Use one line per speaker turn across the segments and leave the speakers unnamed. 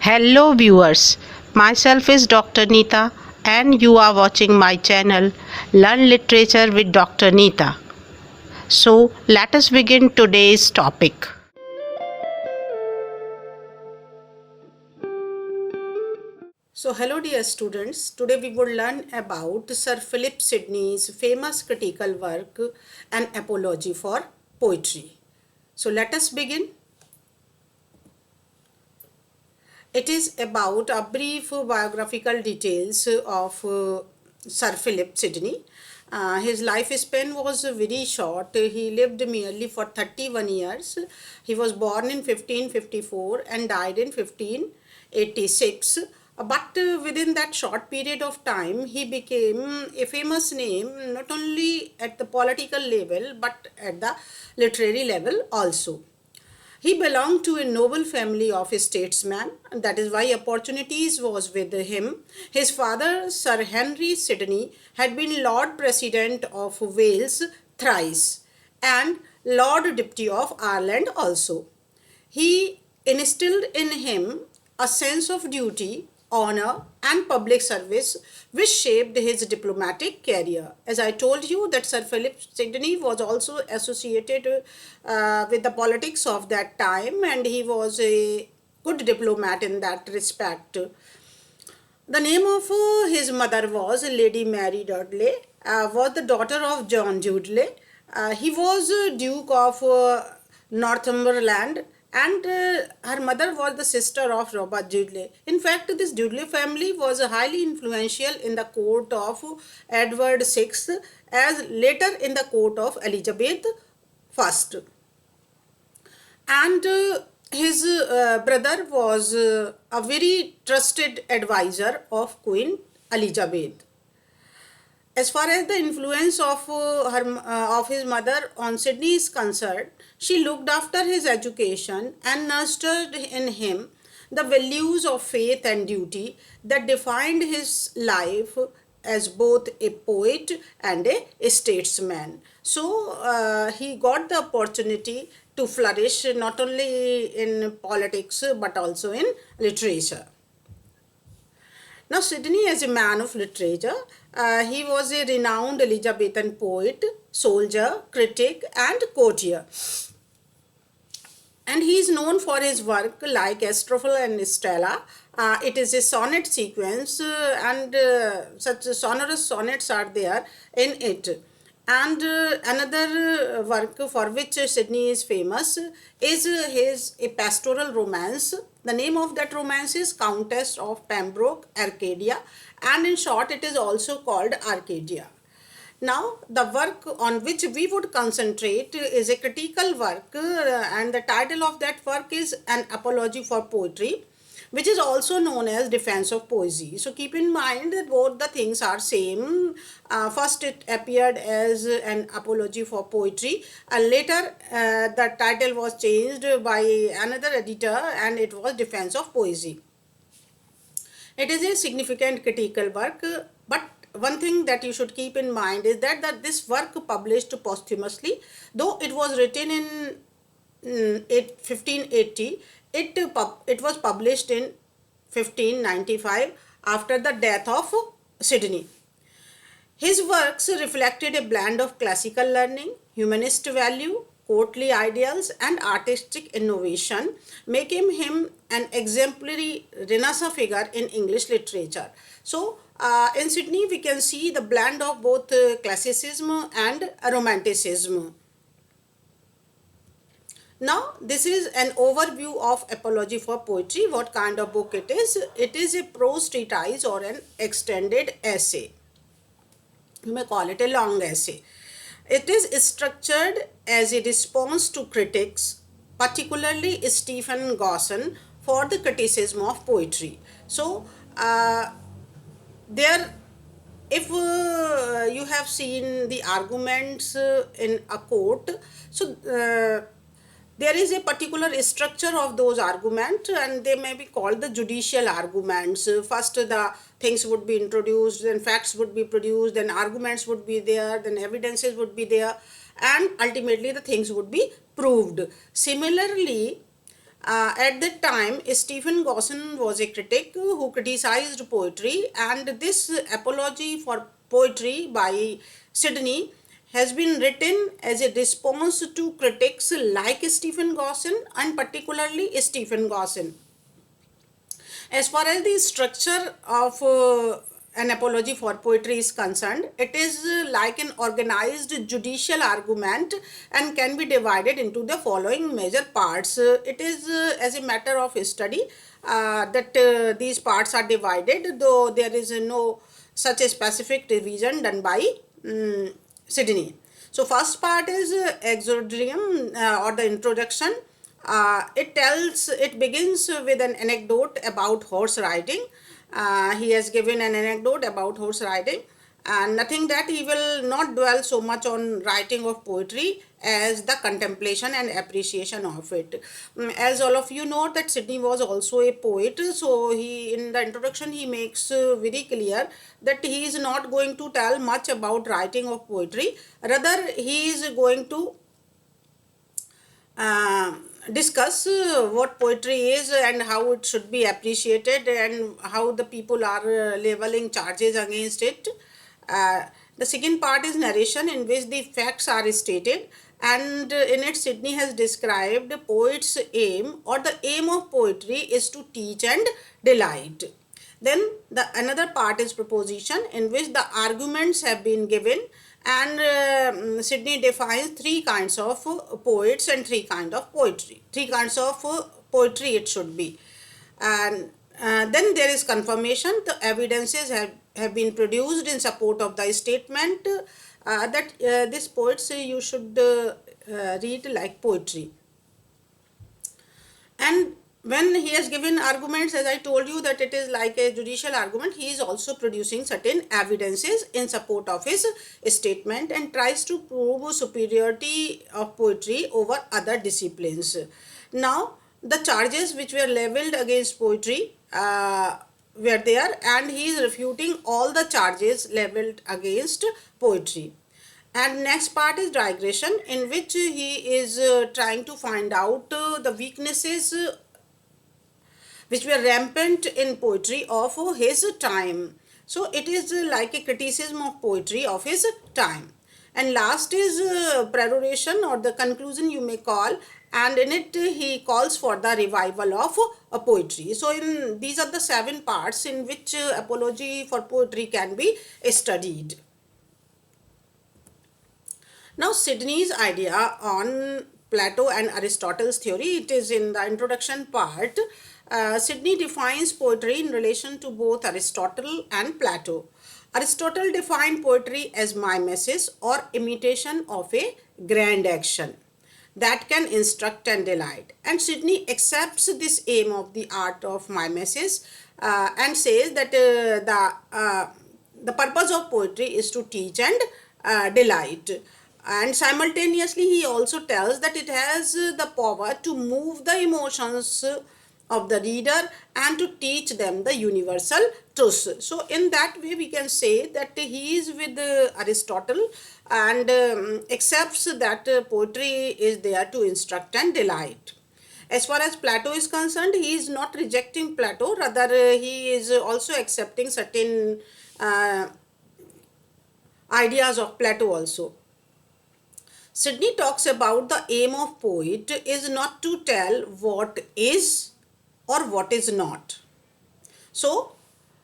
Hello viewers, myself is Dr. Neeta and you are watching my channel Learn Literature with Dr. Neeta. So let us begin today's topic.
So hello dear students, today we will learn about Sir Philip Sidney's famous critical work, An Apology for Poetry. So let us begin. It is about a brief biographical details of Sir Philip Sidney. His lifespan was very short. He lived merely for 31 years. He was born in 1554 and died in 1586. But within that short period of time, he became a famous name not only at the political level but at the literary level also. He belonged to a noble family of statesmen, and that is why opportunities was with him. His father, Sir Henry Sidney, had been Lord President of Wales thrice and Lord Deputy of Ireland also. He instilled in him a sense of duty, honor, and public service, which shaped his diplomatic career. As I told you, that Sir Philip Sidney was also associated with the politics of that time, and he was a good diplomat in that respect. The name of his mother was Lady Mary Dudley, was the daughter of John Dudley. He was Duke of Northumberland, and her mother was the sister of Robert Dudley. In fact, this Dudley family was highly influential in the court of Edward VI, as later in the court of Elizabeth I. And his brother was a very trusted advisor of Queen Elizabeth. As far as the influence of of his mother on Sidney is concerned, she looked after his education and nurtured in him the values of faith and duty that defined his life as both a poet and a statesman. So he got the opportunity to flourish not only in politics but also in literature. Now, Sidney, as a man of literature, he was a renowned Elizabethan poet, soldier, critic, and courtier. And he is known for his work like Astrophel and Stella. It is a sonnet sequence, and such sonorous sonnets are there in it. And another work for which Sidney is famous is his a pastoral romance. The name of that romance is Countess of Pembroke, Arcadia, and in short, it is also called Arcadia. Now, the work on which we would concentrate is a critical work, and the title of that work is An Apology for Poetry, which is also known as Defence of Poesy. So keep in mind that both the things are same. First it appeared as An Apology for Poetry, and later the title was changed by another editor and it was Defence of Poesy. It is a significant critical work, but one thing that you should keep in mind is that this work published posthumously, though it was written in 1580, it was published in 1595 after the death of Sidney. His works reflected a blend of classical learning, humanist value, courtly ideals, and artistic innovation, making him an exemplary Renaissance figure in English literature. So, in Sidney, we can see the blend of both classicism and romanticism. Now, this is an overview of Apology for Poetry. What kind of book it is? It is a prose treatise or an extended essay. You may call it a long essay. It is structured as a response to critics, particularly Stephen Gosson, for the criticism of poetry. So, there, if you have seen the arguments in a court, so there is a particular structure of those arguments and they may be called the judicial arguments. First the things would be introduced, then facts would be produced, then arguments would be there, then evidences would be there, and ultimately the things would be proved. Similarly, At that time, Stephen Gosson was a critic who criticized poetry, and this apology for poetry by Sidney has been written as a response to critics like Stephen Gosson, and particularly Stephen Gosson. As far as the structure of an apology for poetry is concerned, it is like an organized judicial argument and can be divided into the following major parts. It is as a matter of study that these parts are divided, though there is no such a specific division done by Sydney. So first part is exordium or the introduction. It begins with an anecdote about horse riding. He has given an anecdote about horse riding, and nothing that he will not dwell so much on writing of poetry as the contemplation and appreciation of it. As all of you know that Sidney was also a poet, so he in the introduction he makes very clear that he is not going to tell much about writing of poetry. Rather, he is going to discuss what poetry is and how it should be appreciated and how the people are leveling charges against it. The second part is narration, in which the facts are stated, and in it Sidney has described poet's aim, or the aim of poetry is to teach and delight. Then the another part is proposition, in which the arguments have been given, and Sidney defines three kinds of poets and three kinds of poetry. Three kinds of poetry it should be. And then there is confirmation. The evidences have been produced in support of the statement that this poets you should read like poetry. And when he has given arguments, as I told you that it is like a judicial argument, he is also producing certain evidences in support of his statement and tries to prove superiority of poetry over other disciplines. Now, the charges which were leveled against poetry were there, and he is refuting all the charges leveled against poetry. And next part is digression, in which he is trying to find out the weaknesses which were rampant in poetry of his time. So it is like a criticism of poetry of his time. And last is peroration, or the conclusion you may call, and in it he calls for the revival of poetry. So in these are the 7 parts in which apology for poetry can be studied. Now, Sidney's idea on Plato and Aristotle's theory, it is in the introduction part. Sidney defines poetry in relation to both Aristotle and Plato. Aristotle defined poetry as mimesis, or imitation of a grand action that can instruct and delight. And Sidney accepts this aim of the art of mimesis and says that the purpose of poetry is to teach and delight. And simultaneously he also tells that it has the power to move the emotions of the reader and to teach them the universal truths. So in that way we can say that he is with Aristotle and accepts that poetry is there to instruct and delight. As far as Plato is concerned, he is not rejecting Plato, rather he is also accepting certain ideas of Plato also. Sidney talks about the aim of poet is not to tell what is or what is not. So,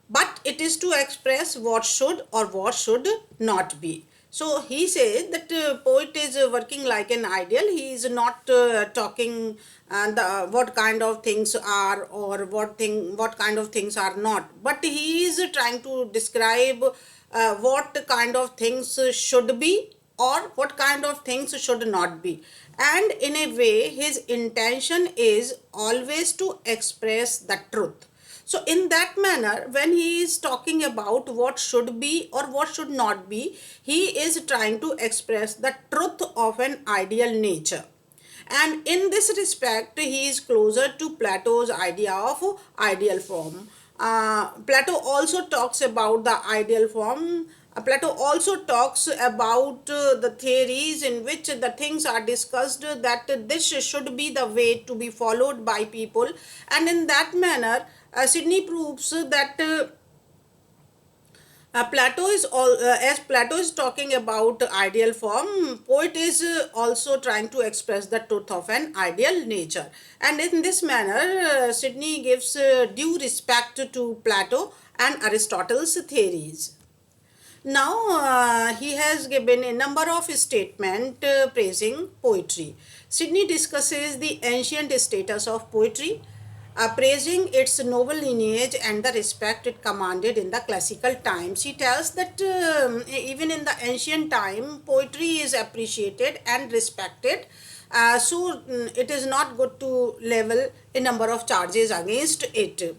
but it is to express what should or what should not be. So he says that poet is working like an ideal. He is not talking what kind of things are or what kind of things are not. But he is trying to describe what kind of things should be or what kind of things should not be. And in a way, his intention is always to express the truth. So in that manner, when he is talking about what should be or what should not be, he is trying to express the truth of an ideal nature. And in this respect, he is closer to Plato's idea of ideal form. Plato also talks about the ideal form. Plato also talks about the theories in which the things are discussed, that this should be the way to be followed by people, and in that manner, Sidney proves that Plato is all as Plato is talking about ideal form. Poet is also trying to express the truth of an ideal nature, and in this manner, Sidney gives due respect to Plato and Aristotle's theories. Now he has given a number of statements praising poetry. Sidney discusses the ancient status of poetry, praising its noble lineage and the respect it commanded in the classical times. He tells that even in the ancient time, poetry is appreciated and respected. It is not good to level a number of charges against it.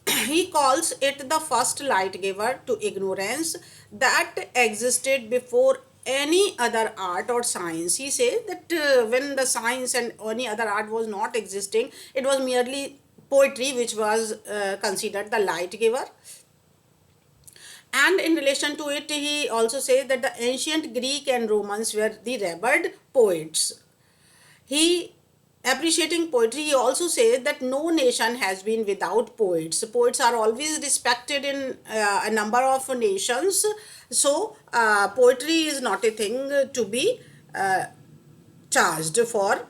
He calls it the first light giver to ignorance that existed before any other art or science. He says that when the science and any other art was not existing, it was merely poetry which was considered the light giver. And in relation to it, he also says that the ancient Greek and Romans were the revered poets. He, appreciating poetry, he also says that no nation has been without poets. Poets are always respected in a number of nations. So poetry is not a thing to be charged for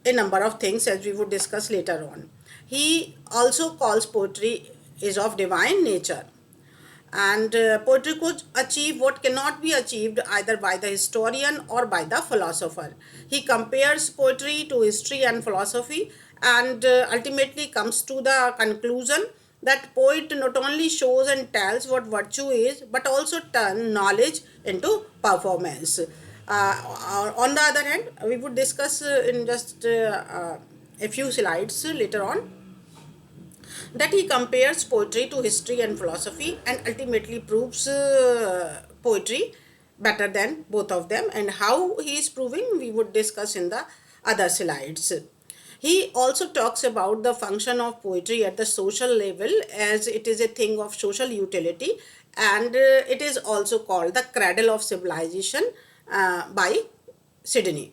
a number of things, as we would discuss later on. He also calls poetry is of divine nature, and poetry could achieve what cannot be achieved either by the historian or by the philosopher. He compares poetry to history and philosophy, and ultimately comes to the conclusion that poet not only shows and tells what virtue is, but also turn knowledge into performance. On the other hand, we would discuss in just a few slides later on that he compares poetry to history and philosophy, and ultimately proves poetry better than both of them, and how he is proving we would discuss in the other slides. He also talks about the function of poetry at the social level, as it is a thing of social utility, and it is also called the cradle of civilization by Sidney.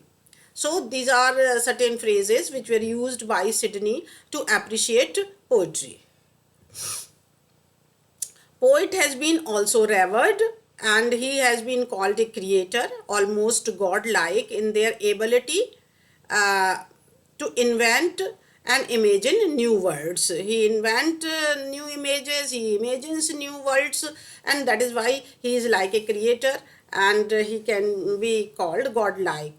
So these are certain phrases which were used by Sidney to appreciate poetry. Poet has been also revered, and he has been called a creator, almost godlike in their ability uh, to invent and imagine new words. He invents new images, he imagines new words, and that is why he is like a creator, and he can be called godlike.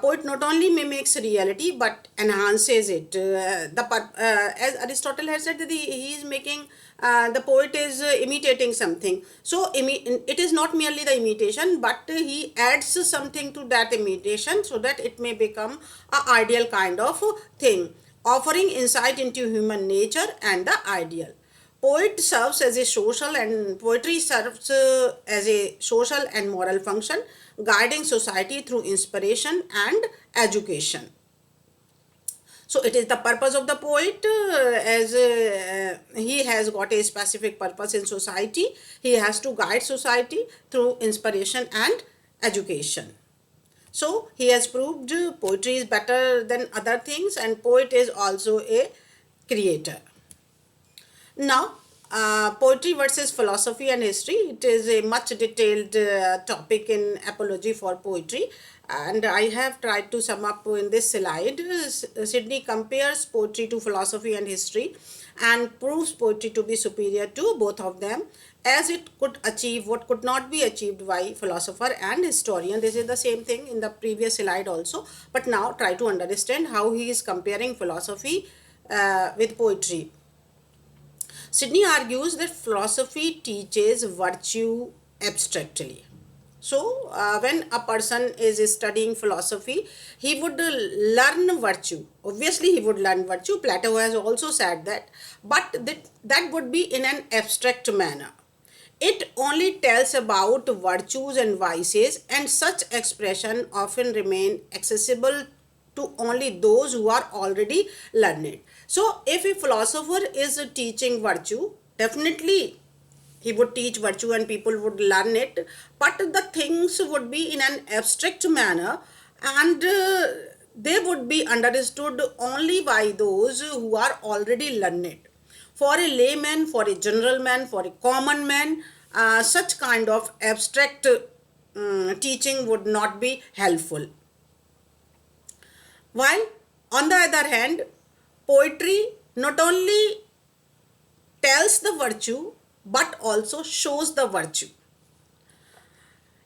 Poet not only mimics reality but enhances it. As Aristotle has said, that he is making the poet is imitating something. So it is not merely the imitation, but he adds something to that imitation so that it may become a ideal kind of thing, offering insight into human nature and the ideal. Poetry serves as a social and moral function, guiding society through inspiration and education. So it is the purpose of the poet, as he has got a specific purpose in society. He has to guide society through inspiration and education. So he has proved poetry is better than other things, and poet is also a creator. Now, poetry versus philosophy and history. It is a much detailed topic in apology for poetry, and I have tried to sum up in this slide. Sidney compares poetry to philosophy and history and proves poetry to be superior to both of them, as it could achieve what could not be achieved by philosopher and historian. This is the same thing in the previous slide also, but now try to understand how he is comparing philosophy with poetry. Sidney argues that philosophy teaches virtue abstractly. So, when a person is studying philosophy, he would learn virtue. Obviously, he would learn virtue. Plato has also said that, but that would be in an abstract manner. It only tells about virtues and vices, and such expression often remain accessible to only those who are already learned. So if a philosopher is teaching virtue, definitely he would teach virtue and people would learn it, but the things would be in an abstract manner, and they would be understood only by those who are already learned. For a layman, for a general man, for a common man, such kind of abstract teaching would not be helpful. While on the other hand, poetry not only tells the virtue but also shows the virtue.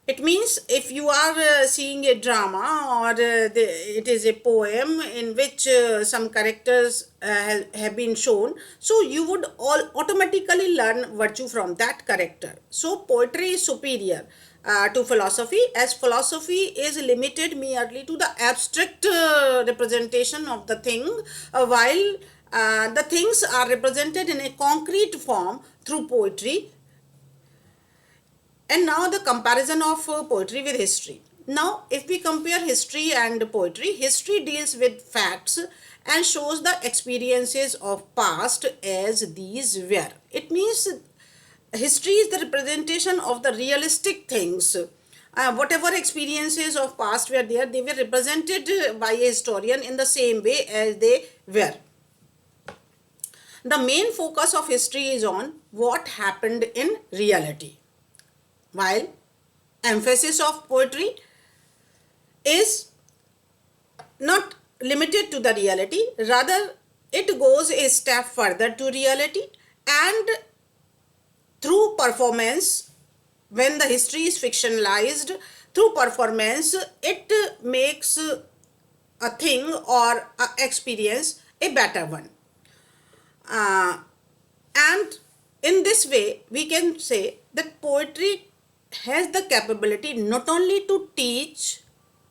It means if you are seeing a drama, or it is a poem in which some characters have been shown, so you would all automatically learn virtue from that character. So poetry is superior to philosophy, as philosophy is limited merely to the abstract representation of the thing, while the things are represented in a concrete form through poetry. And now the comparison of poetry with history. Now, if we compare history and poetry, history deals with facts and shows the experiences of past as these were. It means history is the representation of the realistic things. Whatever experiences of past were there, they were represented by a historian in the same way as they were. The main focus of history is on what happened in reality, while emphasis of poetry is not limited to the reality, rather it goes a step further to reality, and through performance, when the history is fictionalized, through performance it makes a thing or a experience a better one. And in this way we can say that poetry has the capability not only to teach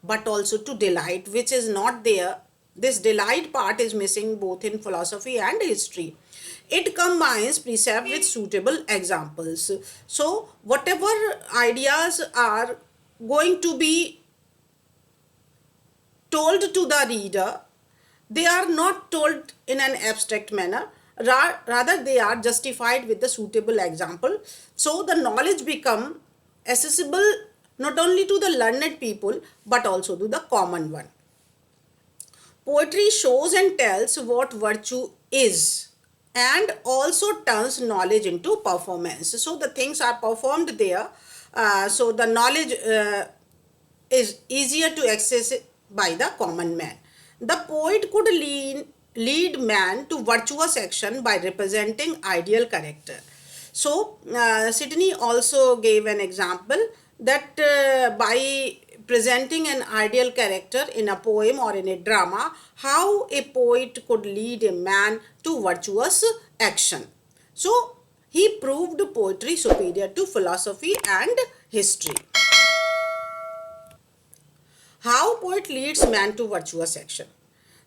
but also to delight, which is not there. This delight part is missing both in philosophy and history. It combines precept with suitable examples. So whatever ideas are going to be told to the reader, they are not told in an abstract manner, rather they are justified with the suitable example. So the knowledge become accessible not only to the learned people but also to the common one. Poetry shows and tells what virtue is and also turns knowledge into performance. So the things are performed there, so the knowledge is easier to access by the common man. The poet could lead man to virtuous action by representing ideal character. So Sidney also gave an example that by presenting an ideal character in a poem or in a drama, how a poet could lead a man to virtuous action. So he proved poetry superior to philosophy and history. How poet leads man to virtuous action?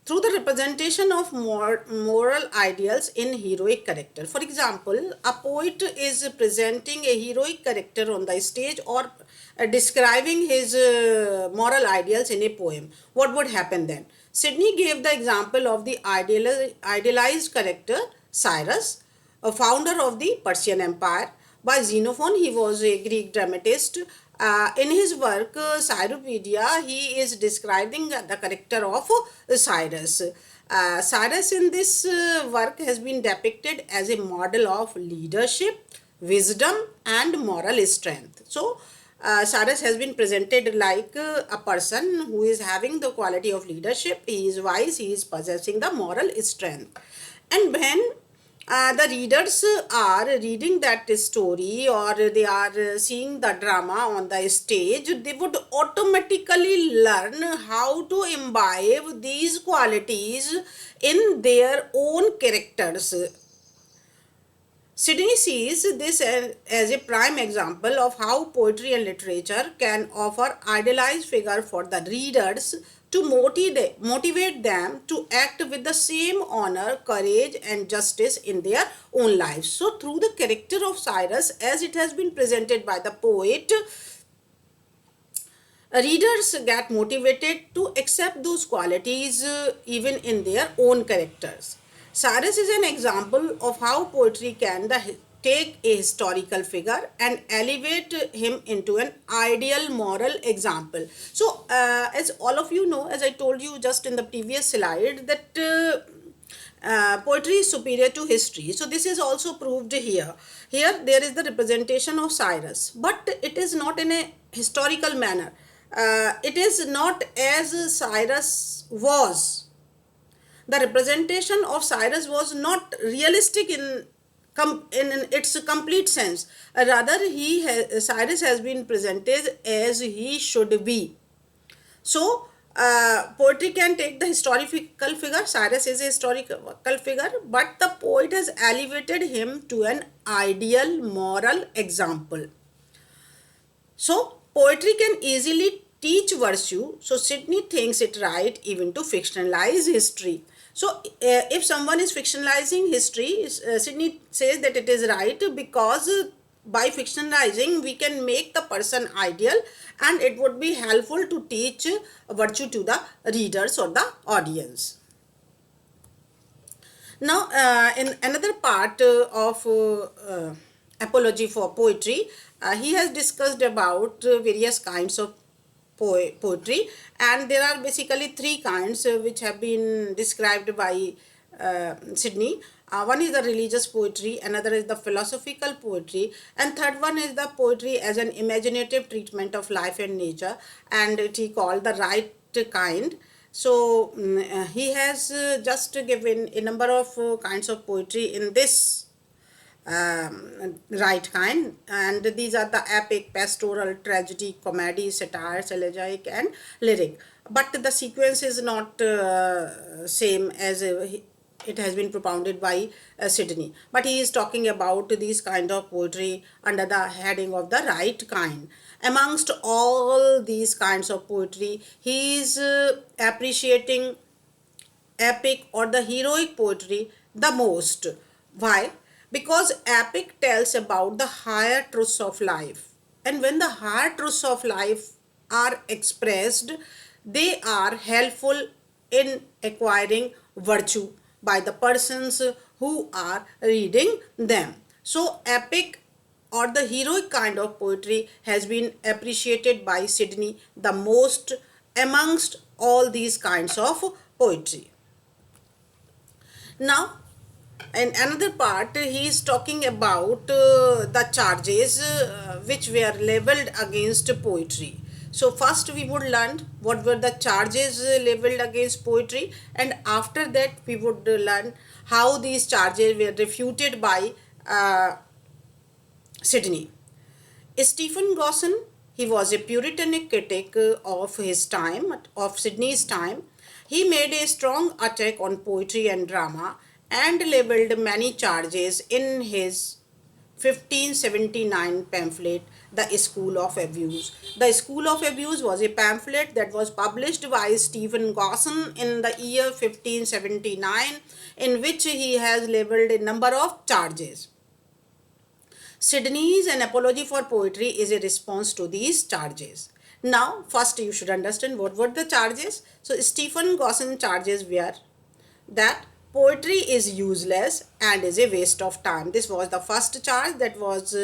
Through the representation of moral ideals in heroic character. For example, a poet is presenting a heroic character on the stage, or describing his moral ideals in a poem. What would happen then? Sidney gave the example of the idealized character Cyrus, a founder of the Persian Empire. By Xenophon, he was a Greek dramatist. In his work Cyropedia, he is describing the character of Cyrus. Cyrus in this work has been depicted as a model of leadership, wisdom, and moral strength. So, Cyrus has been presented like a person who is having the quality of leadership. He is wise, he is possessing the moral strength. And when the readers are reading that story, or they are seeing the drama on the stage, they would automatically learn how to imbibe these qualities in their own characters. Sidney sees this as a prime example of how poetry and literature can offer idealized figure for the readers to motivate them to act with the same honor, courage, and justice in their own lives. So, through the character of Cyrus, as it has been presented by the poet, readers get motivated to accept those qualities even in their own characters. Cyrus is an example of how poetry can take a historical figure and elevate him into an ideal moral example. So, as all of you know, as I told you just in the previous slide, that poetry is superior to history. So, this is also proved here. Here, there is the representation of Cyrus, but it is not in a historical manner. It is not as Cyrus was. The representation of Cyrus was not realistic in its complete sense. Rather, Cyrus has been presented as he should be. So, poetry can take the historical figure. Cyrus is a historical figure, but the poet has elevated him to an ideal moral example. So, poetry can easily teach virtue. So, Sidney thinks it right even to fictionalize history. So, if someone is fictionalizing history, Sidney says that it is right because by fictionalizing, we can make the person ideal and it would be helpful to teach virtue to the readers or the audience. Now, in another part of apology for poetry, he has discussed about various kinds of poetry, and there are basically three kinds which have been described by Sidney. One is the religious poetry, another is the philosophical poetry, and third one is the poetry as an imaginative treatment of life and nature, and it he called the right kind. So he has just given a number of kinds of poetry in this right kind, and these are the epic, pastoral, tragedy, comedy, satire, elegiac, and lyric. But the sequence is not same as it has been propounded by Sidney. But he is talking about these kind of poetry under the heading of the right kind. Amongst all these kinds of poetry, he is appreciating epic or the heroic poetry the most. Why? Because epic tells about the higher truths of life. And when the higher truths of life are expressed, they are helpful in acquiring virtue by the persons who are reading them. So, epic or the heroic kind of poetry has been appreciated by Sidney the most amongst all these kinds of poetry. Now, in another part, he is talking about the charges which were leveled against poetry. So, first we would learn what were the charges leveled against poetry, and after that, we would learn how these charges were refuted by Sidney. Stephen Gosson, he was a Puritanic critic of his time, of Sidney's time. He made a strong attack on poetry and drama and labelled many charges in his 1579 pamphlet, The School of Abuse. The School of Abuse was a pamphlet that was published by Stephen Gosson in the year 1579, in which he has labelled a number of charges. Sidney's An Apology for Poetry is a response to these charges. Now, first you should understand what were the charges. So, Stephen Gosson charges were that poetry is useless and is a waste of time. This was the first charge that was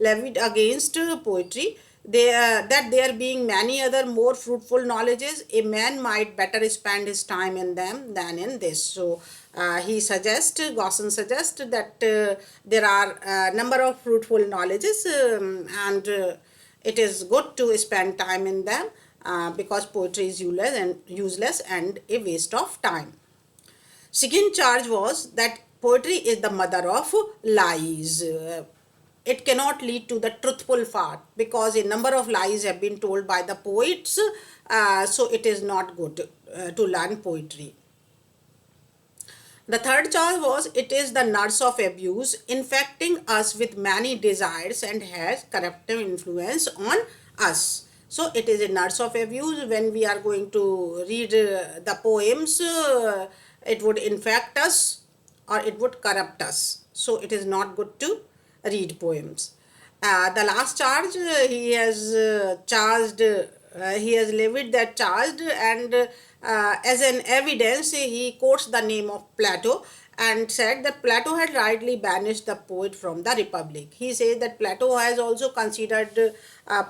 levied against poetry. That there being many other more fruitful knowledges, a man might better spend his time in them than in this. So, Gosson suggests that there are a number of fruitful knowledges and it is good to spend time in them because poetry is useless and a waste of time. Second charge was that poetry is the mother of lies. It cannot lead to the truthful part because a number of lies have been told by the poets, so it is not good to learn poetry. The third charge was it is the nurse of abuse, infecting us with many desires and has corruptive influence on us. So it is a nurse of abuse. When we are going to read the poems, it would infect us or it would corrupt us. So it is not good to read poems. The last charge, he has he has levied that charge, and as an evidence he quotes the name of Plato and said that Plato had rightly banished the poet from the republic. He says that Plato has also considered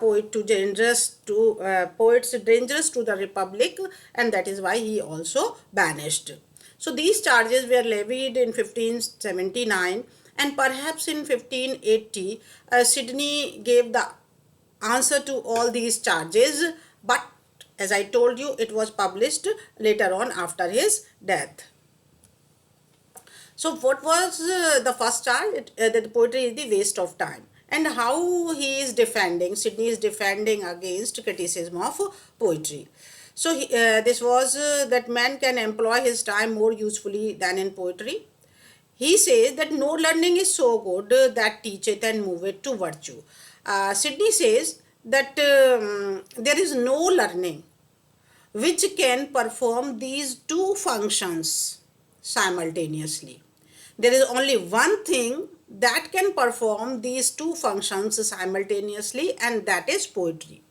poets dangerous to the republic, and that is why he also banished. So these charges were levied in 1579, and perhaps in 1580 Sidney gave the answer to all these charges, but as I told you, it was published later on after his death. So what was the first charge? That poetry is the waste of time. And how he is defending, Sidney is defending against criticism of poetry. So this was that man can employ his time more usefully than in poetry. He says that no learning is so good that teacheth and moveth to virtue. Sidney says that there is no learning which can perform these two functions simultaneously. There is only one thing that can perform these two functions simultaneously, and that is poetry.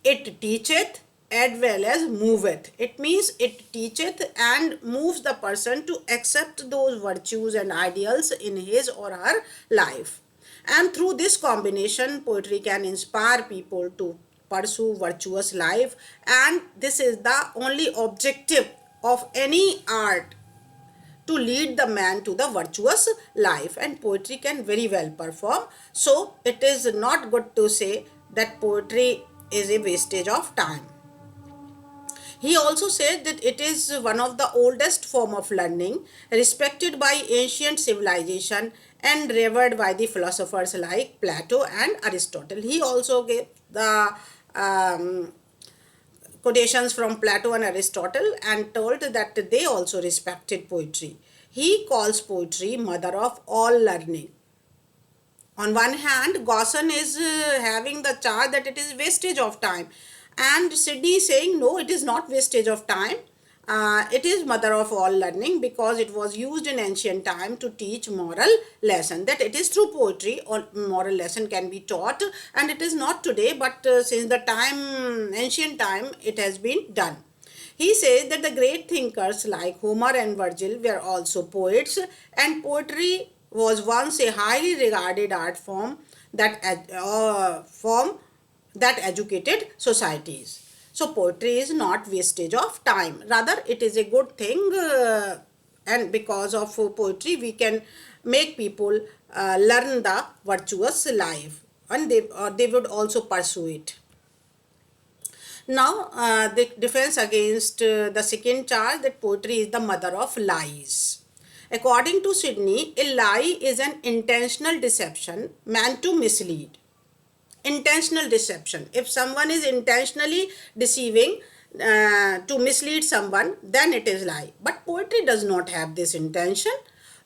It teacheth as well as moveth. It means it teacheth and moves the person to accept those virtues and ideals in his or her life. And through this combination, poetry can inspire people to pursue virtuous life, and this is the only objective of any art, to lead the man to the virtuous life, and poetry can very well perform. So it is not good to say that poetry is a wastage of time. He also said that it is one of the oldest form of learning, respected by ancient civilization and revered by the philosophers like Plato and Aristotle. He also gave the quotations from Plato and Aristotle and told that they also respected poetry. He calls poetry mother of all learning. On one hand, Gosson is having the charge that it is wastage of time, and Sidney is saying no, it is not wastage of time. It is mother of all learning because it was used in ancient time to teach moral lesson. That it is through poetry or moral lesson can be taught, and it is not today, but since the time, ancient time, it has been done. He says that the great thinkers like Homer and Virgil were also poets, and poetry was once a highly regarded art form that educated societies. So poetry is not wastage of time. Rather, it is a good thing, and because of poetry, we can make people learn the virtuous life, and they would also pursue it. Now, the defense against the second charge that poetry is the mother of lies. According to Sidney, a lie is an intentional deception meant to mislead. Intentional deception. If someone is intentionally deceiving to mislead someone, then it is lie. But poetry does not have this intention.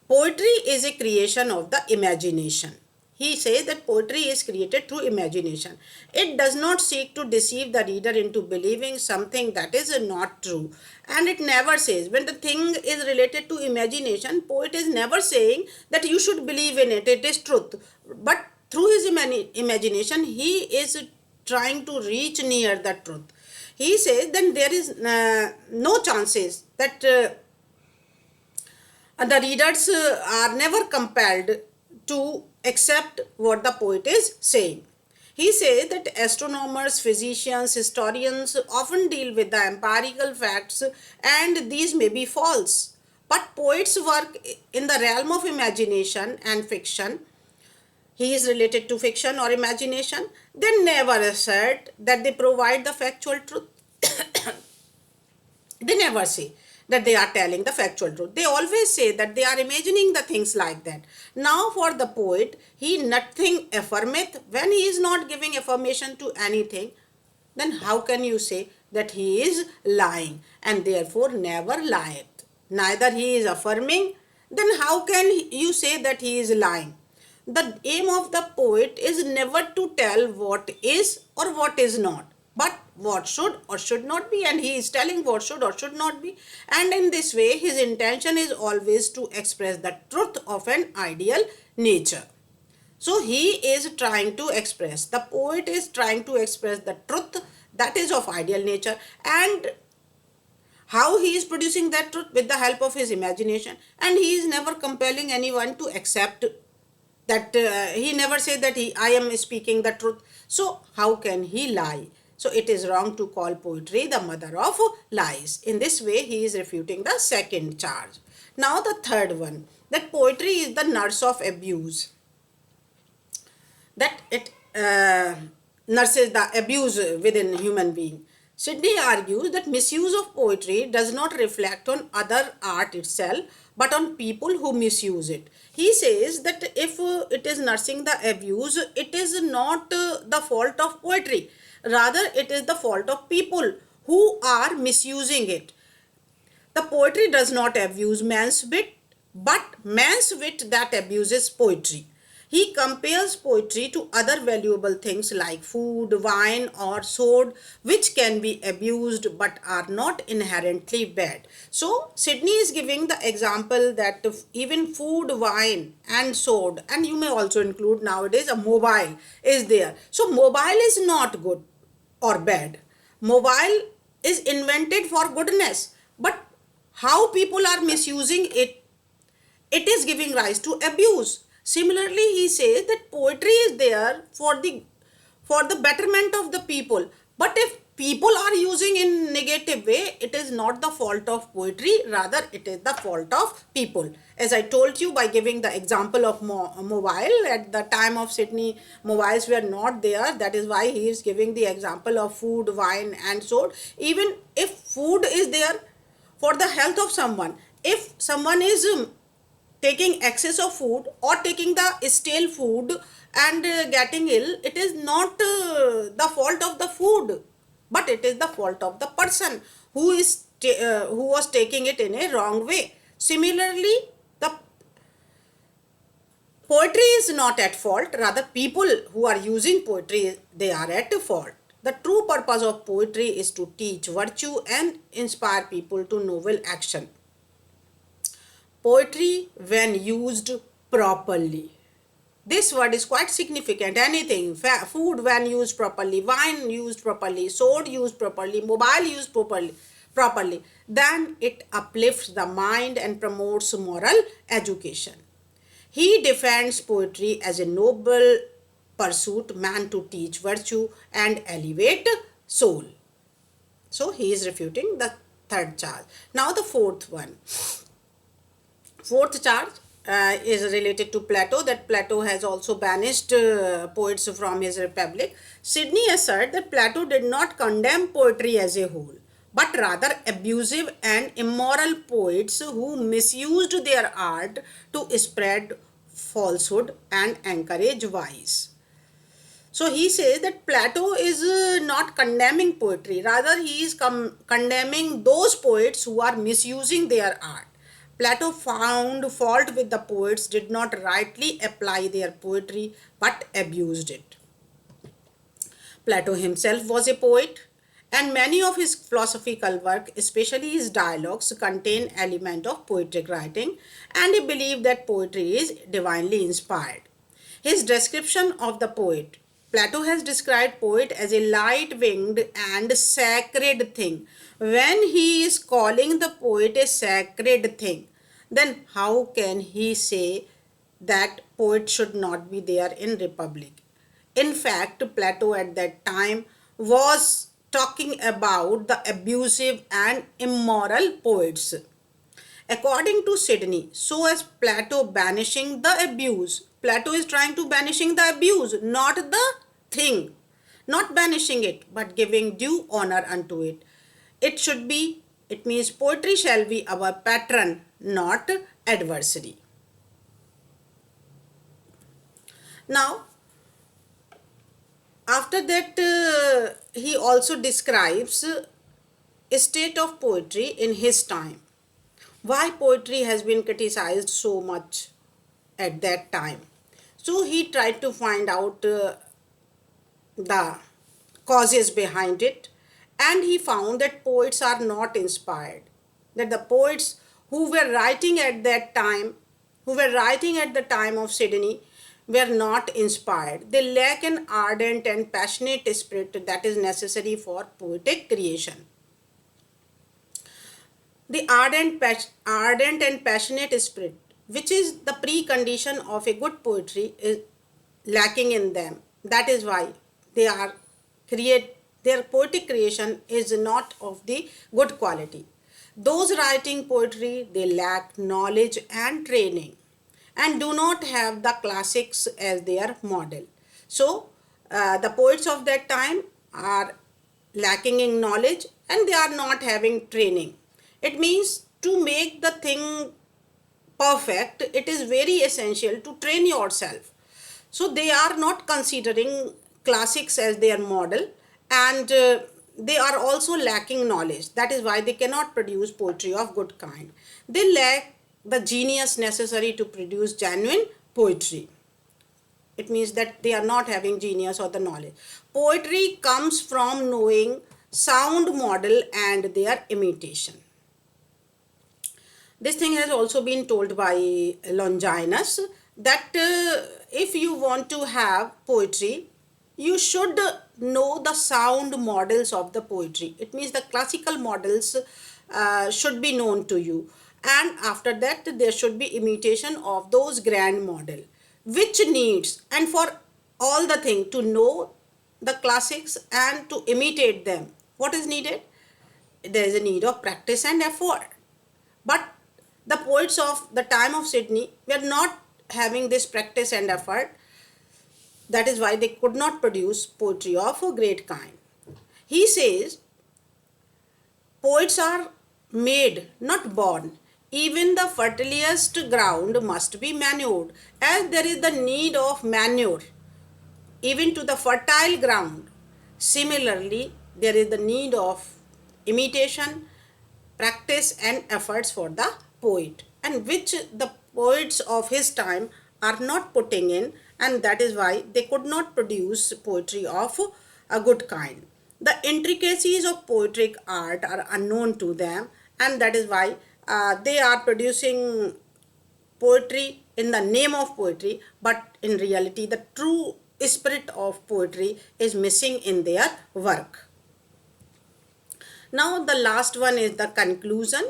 Poetry is a creation of the imagination. He says that poetry is created through imagination. It does not seek to deceive the reader into believing something that is not true. And it never says, when the thing is related to imagination, poet is never saying that you should believe in it, it is truth. But through his imagination, he is trying to reach near the truth. He says then there is no chances that the readers are never compelled to accept what the poet is saying. He says that astronomers, physicians, historians often deal with the empirical facts, and these may be false. But poets work in the realm of imagination and fiction. He is related to fiction or imagination. They never assert that they provide the factual truth. They never say that they are telling the factual truth. They always say that they are imagining the things like that. Now for the poet, he nothing affirmeth. When he is not giving affirmation to anything, then how can you say that he is lying, and therefore never lieth? Neither he is affirming, then how can you say that he is lying? The aim of the poet is never to tell what is or what is not, but what should or should not be, and he is telling what should or should not be. And in this way, his intention is always to express the truth of an ideal nature. So he is trying to express, the poet is trying to express the truth that is of ideal nature, and How he is producing that truth? With the help of his imagination, and he is never compelling anyone to accept that. He never said that I am speaking the truth. So how can he lie? So it is wrong to call poetry the mother of lies. In this way, he is refuting the second charge. Now the third one, that poetry is the nurse of abuse, that it nurses the abuse within human being. Sidney argues that misuse of poetry does not reflect on other art itself, but on people who misuse it. He says that if it is nursing the abuse, it is not the fault of poetry. Rather, it is the fault of people who are misusing it. The poetry does not abuse man's wit, but man's wit that abuses poetry. He compares poetry to other valuable things like food, wine, or sword, which can be abused but are not inherently bad. So, Sidney is giving the example that even food, wine, and sword, and you may also include nowadays a mobile is there. So, mobile is not good or bad. Mobile is invented for goodness, but how people are misusing it, it is giving rise to abuse. Similarly, he says that poetry is there for the betterment of the people, but if people are using in negative way, it is not the fault of poetry, rather it is the fault of people. As I told you by giving the example of mobile, at the time of Sydney, mobiles were not there. That is why he is giving the example of food, wine, and so. Even if food is there for the health of someone, if someone is taking excess of food or taking the stale food and getting ill, it is not the fault of the food, but it is the fault of the person who was taking it in a wrong way. Similarly, the poetry is not at fault, rather people who are using poetry, they are at fault. The true purpose of poetry is to teach virtue and inspire people to noble action. Poetry when used properly. This word is quite significant. Anything, food when used properly, wine used properly, sword used properly, mobile used properly, then it uplifts the mind and promotes moral education. He defends poetry as a noble pursuit meant to teach virtue and elevate soul. So he is refuting the third charge. Now the fourth one. Fourth charge is related to Plato, that Plato has also banished poets from his republic. Sidney asserts that Plato did not condemn poetry as a whole, but rather abusive and immoral poets who misused their art to spread falsehood and encourage vice. So he says that Plato is not condemning poetry, rather he is condemning those poets who are misusing their art. Plato found fault with the poets did not rightly apply their poetry but abused it. Plato himself was a poet, and many of his philosophical work, especially his dialogues, contain element of poetic writing, and he believed that poetry is divinely inspired. His description of the poet. Plato has described poet as a light-winged and sacred thing. When he is calling the poet a sacred thing, then how can he say that poet should not be there in republic? In fact, Plato at that time was talking about the abusive and immoral poets. According to Sidney, so as Plato banishing the abuse, Plato is trying to banishing the abuse, not the thing, not banishing it, but giving due honor unto it. It should be, it means poetry shall be our patron, not adversary. Now, after that, he also describes a state of poetry in his time. Why poetry has been criticized so much at that time. So he tried to find out the causes behind it, and he found that poets are not inspired, that the poets who were writing at that time, who were writing at the time of Sidney, were not inspired. They lack an ardent and passionate spirit that is necessary for poetic creation. The ardent and passionate spirit, which is the precondition of a good poetry, is lacking in them. That is why they are create their poetic creation is not of the good quality. Those writing poetry, they lack knowledge and training and do not have the classics as their model. So, the poets of that time are lacking in knowledge and they are not having training. It means to make the thing perfect, it is very essential to train yourself. So they are not considering classics as their model, and they are also lacking knowledge. That is why they cannot produce poetry of good kind. They lack the genius necessary to produce genuine poetry. It means that they are not having genius or the knowledge. Poetry comes from knowing sound model and their imitation. This thing has also been told by Longinus that if you want to have poetry, you should know the sound models of the poetry. It means the classical models should be known to you, and after that there should be imitation of those grand model, which needs, and for all the thing to know the classics and to imitate them, what is needed? There is a need of practice and effort. But the poets of the time of Sidney were not having this practice and effort. That is why they could not produce poetry of a great kind. He says, poets are made, not born. Even the fertiliest ground must be manured, as there is the need of manure even to the fertile ground. Similarly, there is the need of imitation, practice, and efforts for the poet, and which the poets of his time are not putting in, and that is why they could not produce poetry of a good kind. The intricacies of poetic art are unknown to them, and that is why they are producing poetry in the name of poetry, but in reality, the true spirit of poetry is missing in their work. Now, the last one is the conclusion.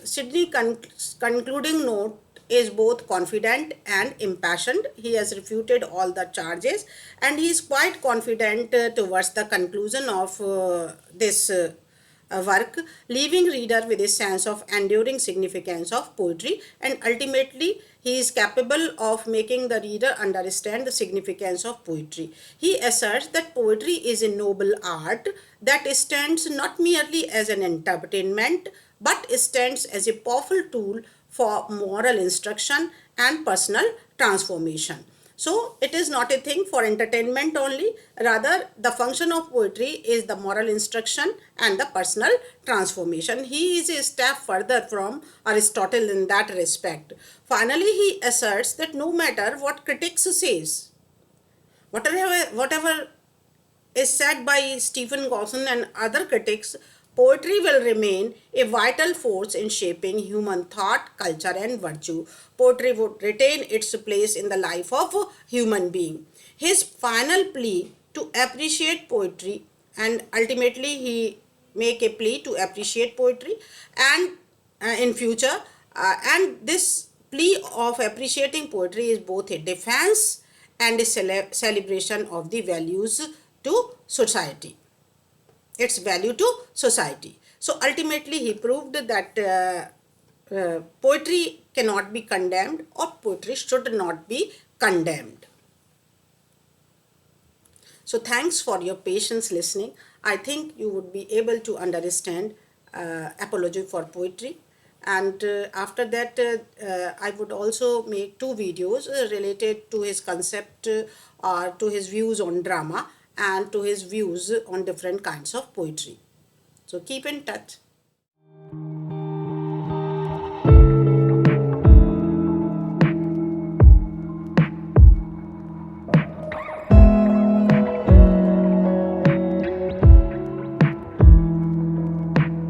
Sidney concluding note is both confident and impassioned. He has refuted all the charges and he is quite confident towards the conclusion of this work, leaving reader with a sense of enduring significance of poetry, and ultimately he is capable of making the reader understand the significance of poetry. He asserts that poetry is a noble art that stands not merely as an entertainment but stands as a powerful tool for moral instruction and personal transformation. So it is not a thing for entertainment only, rather the function of poetry is the moral instruction and the personal transformation. He is a step further from Aristotle in that respect. Finally, he asserts that no matter what critics says, whatever is said by Stephen Gosson and other critics, poetry will remain a vital force in shaping human thought, culture, and virtue. Poetry would retain its place in the life of a human being. His final plea to appreciate poetry, and ultimately he make a plea to appreciate poetry and in future, and this plea of appreciating poetry is both a defense and a celebration of the values to society, its value to society. So ultimately he proved that poetry cannot be condemned or poetry should not be condemned. So thanks for your patience listening. I think you would be able to understand Apology for Poetry. And after that, I would also make two videos related to his concept or to his views on drama and to his views on different kinds of poetry. So keep in touch.